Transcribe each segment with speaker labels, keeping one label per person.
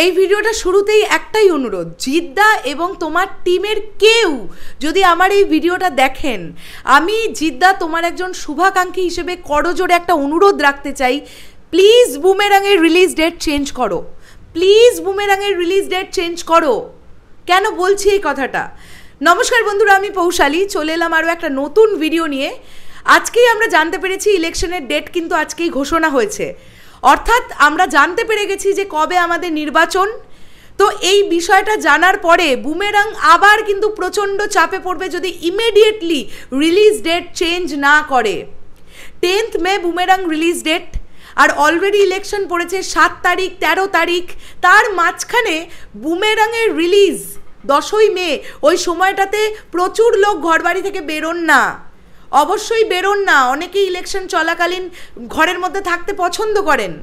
Speaker 1: এই ভিডিওটা শুরুতেই একটাই অনুরোধ, জিদ্দা এবং তোমার টিমের কেউ যদি আমার এই ভিডিওটা দেখেন, আমি জিদ্দা তোমার একজন শুভাকাঙ্ক্ষী হিসেবে করজোড়ে একটা অনুরোধ রাখতে চাই, প্লিজ বুমেরাংয়ের রিলিজ ডেট চেঞ্জ করো, প্লিজ বুমেরাংয়ের রিলিজ ডেট চেঞ্জ করো। কেন বলছি এই কথাটা? নমস্কার বন্ধুরা, আমি পৌশালী, চলে এলাম আরও একটা নতুন ভিডিও নিয়ে। আজকেই আমরা জানতে পেরেছি ইলেকশনের ডেট কিন্তু আজকেই ঘোষণা হয়েছে, অর্থাৎ আমরা জানতে পেরে গেছি যে কবে আমাদের নির্বাচন। তো এই বিষয়টা জানার পরে বুমেরাং আবার কিন্তু প্রচণ্ড চাপে পড়বে যদি ইমিডিয়েটলি রিলিজ ডেট চেঞ্জ না করে। 10th মে বুমেরাং রিলিজ ডেট, আর অলরেডি ইলেকশন পড়েছে 7 তারিখ 13 তারিখ, তার মাঝখানে বুমেরাংয়ের রিলিজ 10ই মে। ওই সময়টাতে প্রচুর লোক ঘরবাড়ি থেকে বেরোন না, অবশ্যই বেরোন না। অনেকেই ইলেকশন চলাকালীন ঘরের মধ্যে থাকতে পছন্দ করেন,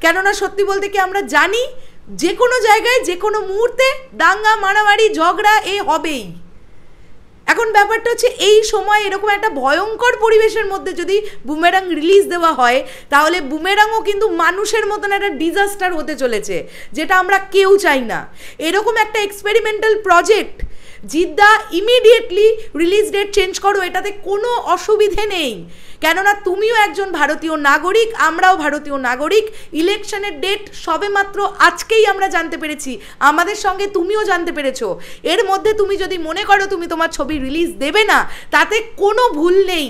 Speaker 1: কেননা সত্যি বলতে কি আমরা জানি যে কোনো জায়গায় যে কোনো মুহূর্তে দাঙ্গা মারামারি ঝগড়া হবেই। এখন ব্যাপারটা হচ্ছে এই সময় এরকম একটা ভয়ঙ্কর পরিবেশের মধ্যে যদি বুমেরাং রিলিজ দেওয়া হয়, তাহলে বুমেরাংও কিন্তু মানুষের মতন একটা ডিজাস্টার হতে চলেছে, যেটা আমরা কেউ চাই না। এরকম একটা এক্সপেরিমেন্টাল প্রজেক্ট, জিদ্দা ইমিডিয়েটলি রিলিজ ডেট চেঞ্জ করো, এটাতে কোনো অসুবিধে নেই, কেননা তুমিও একজন ভারতীয় নাগরিক, আমরাও ভারতীয় নাগরিক। ইলেকশনের ডেট সবে মাত্র আজকেই আমরা জানতে পেরেছি, আমাদের সঙ্গে তুমিও জানতে পেরেছো। এর মধ্যে তুমি যদি মনে করো তুমি তোমার ছবি রিলিজ দেবে না, তাতে কোনো ভুল নেই।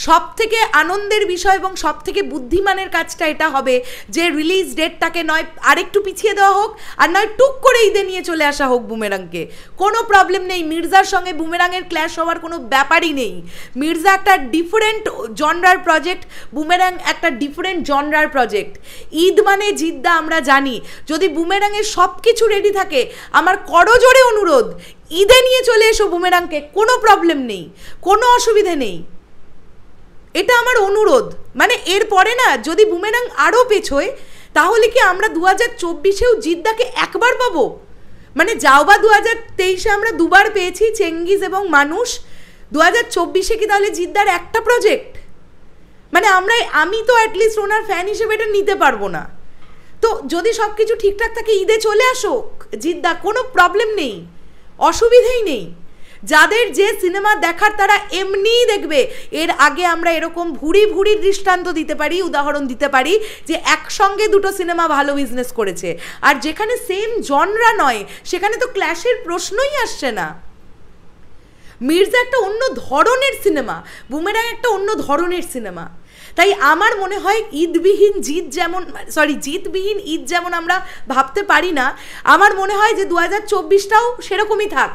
Speaker 1: সব থেকে আনন্দের বিষয় এবং সব থেকে বুদ্ধিমানের কাজটা এটা হবে যে রিলিজ ডেটটাকে নয় আরেকটু পিছিয়ে দেওয়া হোক, আর নয় টুক করে ঈদে নিয়ে চলে আসা হোক বুমেরাংকে। কোনো প্রবলেম নেই, মির্জার সঙ্গে বুমেরাংয়ের ক্ল্যাশ হওয়ার কোনো ব্যাপারই নেই। মির্জা একটা ডিফারেন্ট জনরার প্রজেক্ট, বুমেরাং একটা ডিফারেন্ট জনরার প্রজেক্ট। ঈদ মানে জিদ্দা আমরা জানি, যদি বুমেরাংয়ের সব কিছু রেডি থাকে, আমার করজোড়ে অনুরোধ, ঈদে নিয়ে চলে এসো বুমেরাংকে, কোনো প্রবলেম নেই, কোনো অসুবিধে নেই, এটা আমার অনুরোধ। মানে এরপরে না যদি বুমেরাং আরও পেছোয়, তাহলে কি আমরা 2024-এও জিদ্দাকে একবার পাবো? মানে যাও বা 2023-এ আমরা দুবার পেয়েছি, চেঙ্গিজ এবং মানুষ, 2024-এ কি তাহলে জিদ্দার একটা প্রজেক্ট? মানে আমি তো অ্যাটলিস্ট ওনার ফ্যান হিসেবে এটা নিতে পারবো না। তো যদি সব কিছু ঠিকঠাক থাকে, ঈদে চলে আসো জিদ্দা, কোনো প্রবলেম নেই, অসুবিধেই নেই। যাদের যে সিনেমা দেখার তারা এমনিই দেখবে। এর আগে আমরা এরকম ভুরি ভুরি দৃষ্টান্ত দিতে পারি, উদাহরণ দিতে পারি যে একসঙ্গে দুটো সিনেমা ভালো বিজনেস করেছে, আর যেখানে সেম জনরা নয় সেখানে তো ক্ল্যাশের প্রশ্নই আসছে না। মির্জা একটা অন্য ধরনের সিনেমা, বুমেরাং একটা অন্য ধরনের সিনেমা। তাই আমার মনে হয় জিতবিহীন ঈদ যেমন আমরা ভাবতে পারি না, আমার মনে হয় যে 2024টাও সেরকমই থাক।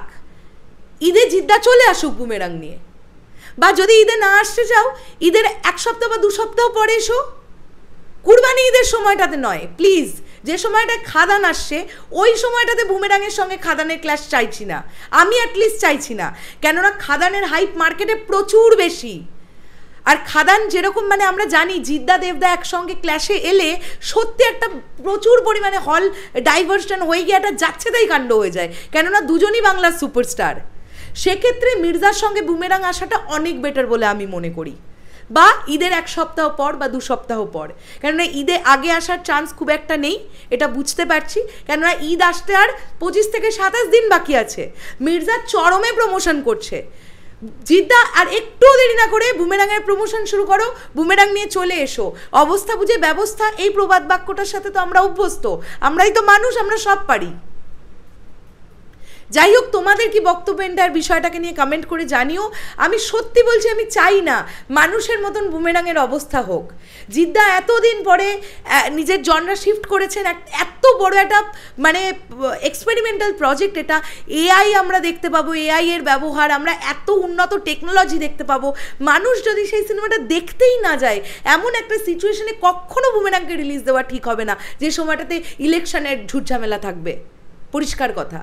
Speaker 1: ঈদে জিদ্দা চলে আসুক বুমেরাং নিয়ে, বা যদি ঈদে না আসতে চাও ঈদের 1 সপ্তাহ বা 2 সপ্তাহ পরে এসো, কুরবানি ঈদের সময়টাতে নয় প্লিজ। যে সময়টা খাদান আসছে ওই সময়টাতে বুমেরাংয়ের সঙ্গে খাদানের ক্ল্যাশ চাইছি না, আমি অ্যাটলিস্ট চাইছি না, কেননা খাদানের হাইপ মার্কেটে প্রচুর বেশি। আর খাদান যেরকম মানে আমরা জানি জিদ্দা দেবদা একসঙ্গে ক্ল্যাশে এলে সত্যি একটা প্রচুর পরিমাণে হল ডাইভার্সন হয়ে গিয়ে একটা যাচ্ছে তাই কাণ্ড হয়ে যায়, কেননা দুজনই বাংলার সুপারস্টার। সেক্ষেত্রে মির্জার সঙ্গে বুমেরাং আসাটা অনেক বেটার বলে আমি মনে করি, বা ঈদের 1 সপ্তাহ পর বা 2 সপ্তাহ পর, কেননা ঈদে আগে আসার চান্স খুব একটা নেই, এটা বুঝতে পারছি, কেননা ঈদ আসতে আর 25 থেকে 27 দিন বাকি আছে। মির্জা চরমে প্রমোশন করছে, জিদ্দা আর একটু দেরি না করে বুমেরাংয়ের প্রমোশন শুরু করো, বুমেরাং নিয়ে চলে এসো, অবস্থা বুঝে ব্যবস্থা। এই প্রবাদ বাক্যটার সাথে তো আমরা অভ্যস্ত, আমরাই তো মানুষ, আমরা সব পারি। যাই হোক, তোমাদের কি বক্তব্য এন্টার বিষয়টাকে নিয়ে কমেন্ট করে জানিও। আমি সত্যি বলছি, আমি চাই না মানুষের মতন বুমেরাংয়ের অবস্থা হোক। জিদ্দা এতদিন পরে নিজের জনরা শিফট করেছেন, এত বড় একটা মানে এক্সপেরিমেন্টাল প্রজেক্ট এটা। এআই আমরা দেখতে পাবো, এআই এর ব্যবহার, আমরা এত উন্নত টেকনোলজি দেখতে পাবো। মানুষ যদি সেই সিনেমাটা দেখতেই না যায়, এমন একটা সিচুয়েশনে কখনো বুমেরাংকে রিলিজ দেওয়া ঠিক হবে না, যে সময়টাতে ইলেকশনের ঝুটঝামেলা থাকবে। পরিষ্কার কথা।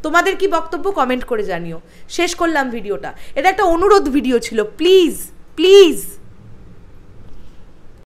Speaker 1: তোমাদের কি বক্তব্য কমেন্ট করে জানিও। শেষ করলাম ভিডিওটা, এটা একটা অনুরোধ ভিডিও ছিল, প্লিজ প্লিজ।